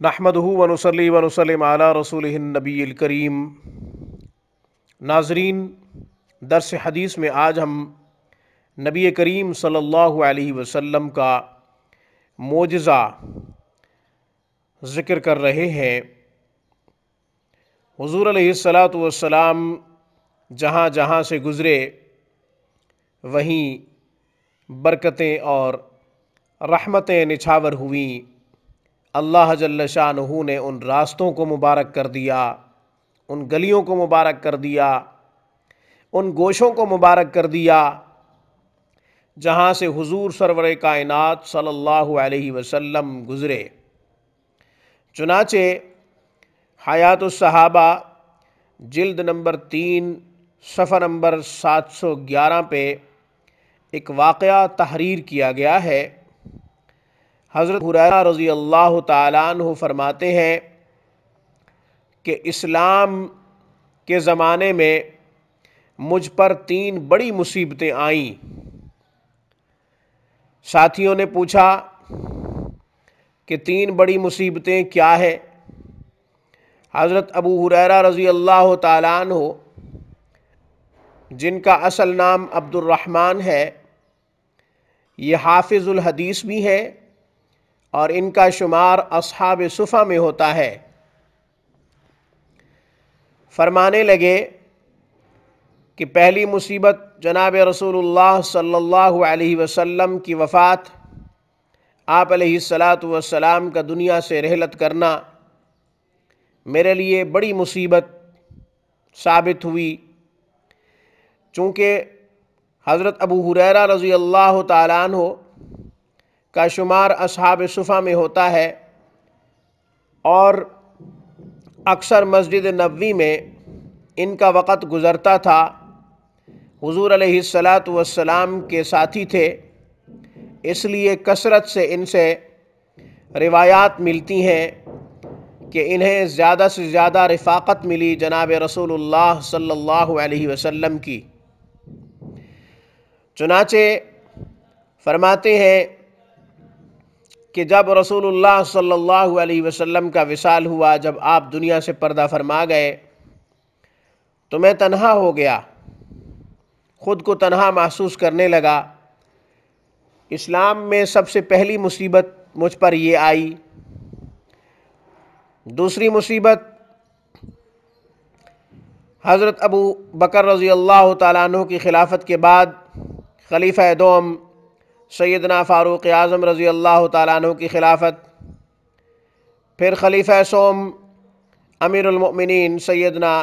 نحمدہ ونصلی ونسلم علی رسولہ النبی الکریم۔ ناظرین، درس حدیث میں آج ہم نبی کریم صلی اللہ علیہ وسلم کا معجزہ ذکر کر رہے ہیں۔ حضور علیہ الصلاۃ والسلام جہاں جہاں سے گزرے وہیں برکتیں اور رحمتیں نچھاور ہوئیں۔ اللہ جل شانہ نے ان راستوں کو مبارک کر دیا، ان گلیوں کو مبارک کر دیا، ان گوشوں کو مبارک کر دیا جہاں سے حضور سرور کائنات صلی اللہ علیہ وسلم گزرے۔ چنانچہ حیات الصحابہ جلد نمبر 3 صفحہ نمبر 711 پہ ایک واقعہ تحریر کیا گیا ہے۔ حضرت ہریرہ رضی اللہ تعالیٰ عنہ فرماتے ہیں کہ اسلام کے زمانے میں مجھ پر 3 بڑی مصیبتیں آئیں۔ ساتھیوں نے پوچھا کہ 3 بڑی مصیبتیں کیا ہے؟ حضرت ابو ہریرہ رضی اللہ تعالیٰ عنہ، جن کا اصل نام عبد الرحمن ہے، یہ حافظ الحدیث بھی ہیں اور ان کا شمار اصحاب صفہ میں ہوتا ہے، فرمانے لگے کہ پہلی مصیبت جناب رسول اللہ صلی اللہ علیہ وسلم کی وفات، آپ علیہ الصلاۃ والسلام کا دنیا سے رحلت کرنا میرے لیے بڑی مصیبت ثابت ہوئی۔ چونکہ حضرت ابو ہریرہ رضی اللہ تعالیٰ عنہ کا شمار اصحاب صفہ میں ہوتا ہے اور اکثر مسجد نبوی میں ان کا وقت گزرتا تھا، حضور علیہ الصلاۃ والسلام کے ساتھی تھے، اس لیے کثرت سے ان سے روایات ملتی ہیں کہ انہیں زیادہ سے زیادہ رفاقت ملی جناب رسول اللہ صلی اللہ علیہ وسلم کی۔ چنانچہ فرماتے ہیں کہ جب رسول اللہ صلی اللہ علیہ وسلم کا وصال ہوا، جب آپ دنیا سے پردہ فرما گئے، تو میں تنہا ہو گیا، خود کو تنہا محسوس کرنے لگا۔ اسلام میں سب سے پہلی مصیبت مجھ پر یہ آئی۔ دوسری مصیبت حضرت ابو بکر رضی اللہ تعالیٰ عنہ کی خلافت کے بعد خلیفہ دوم سیدنا فاروق اعظم رضی اللہ تعالیٰ عنہ کی خلافت، پھر خلیفہ سوم امیر المؤمنین سیدنا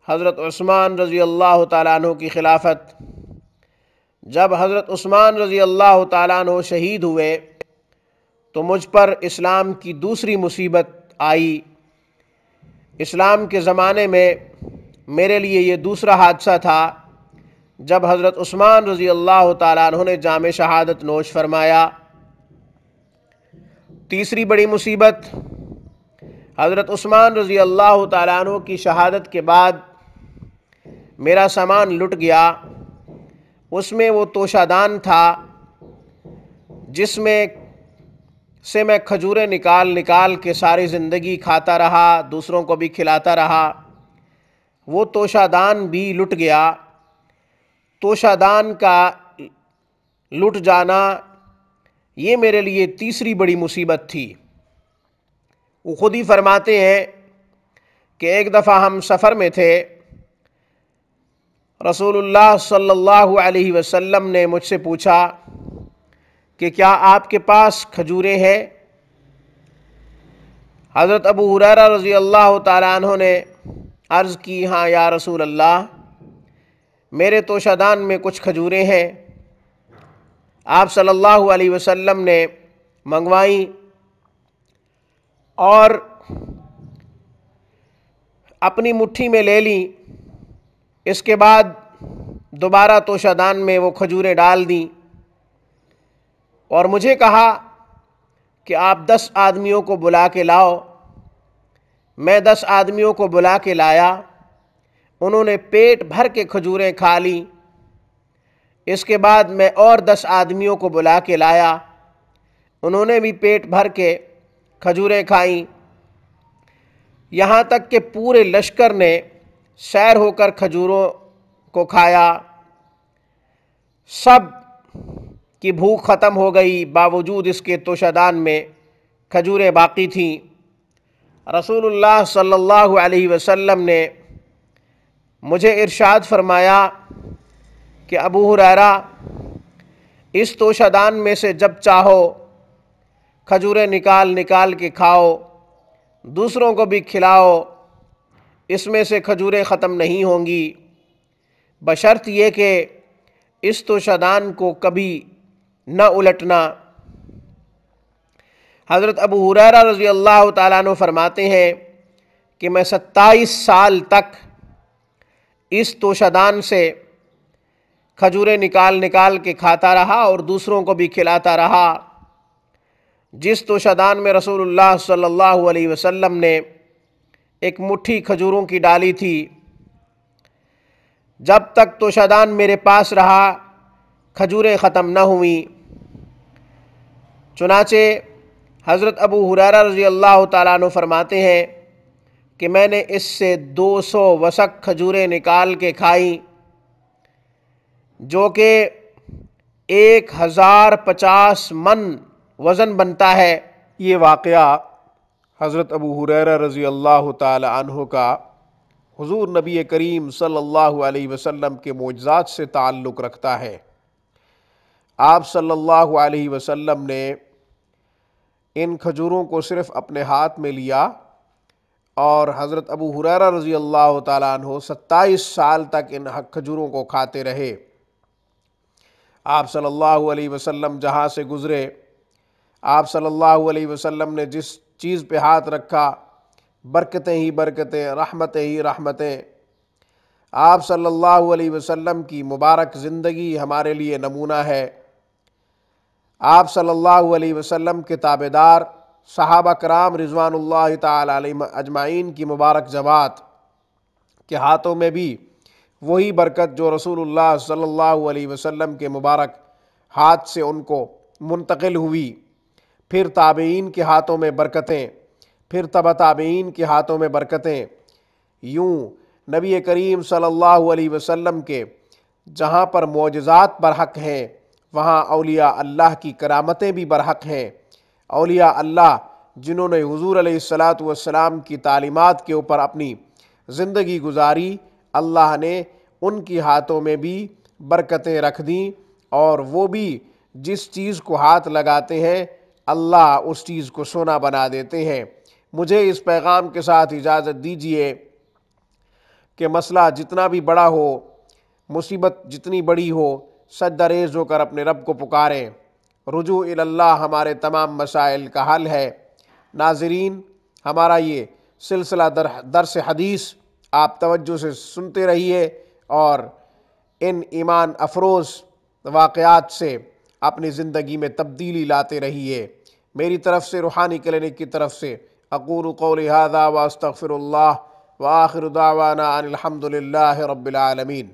حضرت عثمان رضی اللہ تعالیٰ عنہ کی خلافت۔ جب حضرت عثمان رضی اللہ تعالیٰ عنہ شہید ہوئے تو مجھ پر اسلام کی دوسری مصیبت آئی۔ اسلام کے زمانے میں میرے لیے یہ دوسرا حادثہ تھا جب حضرت عثمان رضی اللہ تعالیٰ عنہ نے جام شہادت نوش فرمایا۔ تیسری بڑی مصیبت حضرت عثمان رضی اللہ تعالیٰ عنہ کی شہادت کے بعد میرا سامان لٹ گیا۔ اس میں وہ توشہ دان تھا جس میں سے میں کھجوریں نکال کے ساری زندگی کھاتا رہا، دوسروں کو بھی کھلاتا رہا۔ وہ توشہ دان بھی لٹ گیا۔ توشہ دان کا لٹ جانا یہ میرے لیے تیسری بڑی مصیبت تھی۔ وہ خود ہی فرماتے ہیں کہ ایک دفعہ ہم سفر میں تھے، رسول اللہ صلی اللہ علیہ وسلم نے مجھ سے پوچھا کہ کیا آپ کے پاس کھجوریں ہیں؟ حضرت ابو ہریرہ رضی اللہ تعالیٰ عنہ نے عرض کی، ہاں یا رسول اللہ، میرے توشہ دان میں کچھ کھجوریں ہیں۔ آپ صلی اللہ علیہ وسلم نے منگوائیں اور اپنی مٹھی میں لے لیں۔ اس کے بعد دوبارہ توشہ دان میں وہ کھجوریں ڈال دیں اور مجھے کہا کہ آپ 10 آدمیوں کو بلا کے لاؤ۔ میں 10 آدمیوں کو بلا کے لایا، انہوں نے پیٹ بھر کے کھجوریں کھا لیں۔ اس کے بعد میں اور 10 آدمیوں کو بلا کے لایا، انہوں نے بھی پیٹ بھر کے کھجوریں کھائیں، یہاں تک کہ پورے لشکر نے سیر ہو کر کھجوروں کو کھایا۔ سب کی بھوک ختم ہو گئی، باوجود اس کے توشہ دان میں کھجوریں باقی تھیں۔ رسول اللہ صلی اللہ علیہ وسلم نے مجھے ارشاد فرمایا کہ ابو ہریرہ، اس توشہ دان میں سے جب چاہو کھجوریں نکال نکال کے کھاؤ، دوسروں کو بھی کھلاؤ، اس میں سے کھجوریں ختم نہیں ہوں گی، بشرط یہ کہ اس توشہ دان کو کبھی نہ الٹنا۔ حضرت ابو ہریرہ رضی اللہ تعالیٰ عنہ فرماتے ہیں کہ میں 27 سال تک اس توشہ دان سے کھجوریں نکال نکال کے کھاتا رہا اور دوسروں کو بھی کھلاتا رہا۔ جس توشہ دان میں رسول اللہ صلی اللہ علیہ وسلم نے ایک مٹھی کھجوروں کی ڈالی تھی، جب تک توشہ دان میرے پاس رہا کھجوریں ختم نہ ہوئیں۔ چنانچہ حضرت ابو ہریرہ رضی اللہ تعالیٰ عنہ فرماتے ہیں کہ میں نے اس سے 200 وسق کھجوریں نکال کے کھائیں، جو کہ 1050 من وزن بنتا ہے۔ یہ واقعہ حضرت ابو ہریرہ رضی اللہ تعالی عنہ کا حضور نبی کریم صلی اللہ علیہ وسلم کے معجزات سے تعلق رکھتا ہے۔ آپ صلی اللہ علیہ وسلم نے ان کھجوروں کو صرف اپنے ہاتھ میں لیا اور حضرت ابو ہریرہ رضی اللہ تعالیٰ عنہ 27 سال تک ان کھجوروں کو کھاتے رہے۔ آپ صلی اللہ علیہ وسلم جہاں سے گزرے، آپ صلی اللہ علیہ وسلم نے جس چیز پہ ہاتھ رکھا، برکتیں ہی برکتیں، رحمتیں ہی رحمتیں۔ آپ صلی اللہ علیہ وسلم کی مبارک زندگی ہمارے لیے نمونہ ہے۔ آپ صلی اللہ علیہ وسلم کے تابعدار صحابہ کرام رضوان اللہ تعالی علیہم اجمعین کی مبارک جماعت کے ہاتھوں میں بھی وہی برکت جو رسول اللہ صلی اللہ علیہ وسلم کے مبارک ہاتھ سے ان کو منتقل ہوئی، پھر تابعین کے ہاتھوں میں برکتیں، پھر تبع تابعین کے ہاتھوں میں برکتیں، یوں نبی کریم صلی اللہ علیہ وسلم کے جہاں پر معجزات برحق ہیں، وہاں اولیاء اللہ کی کرامتیں بھی برحق ہیں۔ اولیاء اللہ جنہوں نے حضور علیہ السلام کی تعلیمات کے اوپر اپنی زندگی گزاری، اللہ نے ان کی ہاتھوں میں بھی برکتیں رکھ دیں، اور وہ بھی جس چیز کو ہاتھ لگاتے ہیں اللہ اس چیز کو سونا بنا دیتے ہیں۔ مجھے اس پیغام کے ساتھ اجازت دیجیے کہ مسئلہ جتنا بھی بڑا ہو، مصیبت جتنی بڑی ہو، سجدہ ریز ہو کر اپنے رب کو پکاریں۔ رجوع الی اللہ ہمارے تمام مسائل کا حل ہے۔ ناظرین، ہمارا یہ سلسلہ درس حدیث آپ توجہ سے سنتے رہیے اور ان ایمان افروز واقعات سے اپنی زندگی میں تبدیلی لاتے رہیے۔ میری طرف سے، روحانی کلینک کی طرف سے، اقول قولی ھذا واستغفر اللہ وآخر دعوانا ان الحمد للہ رب العالمین۔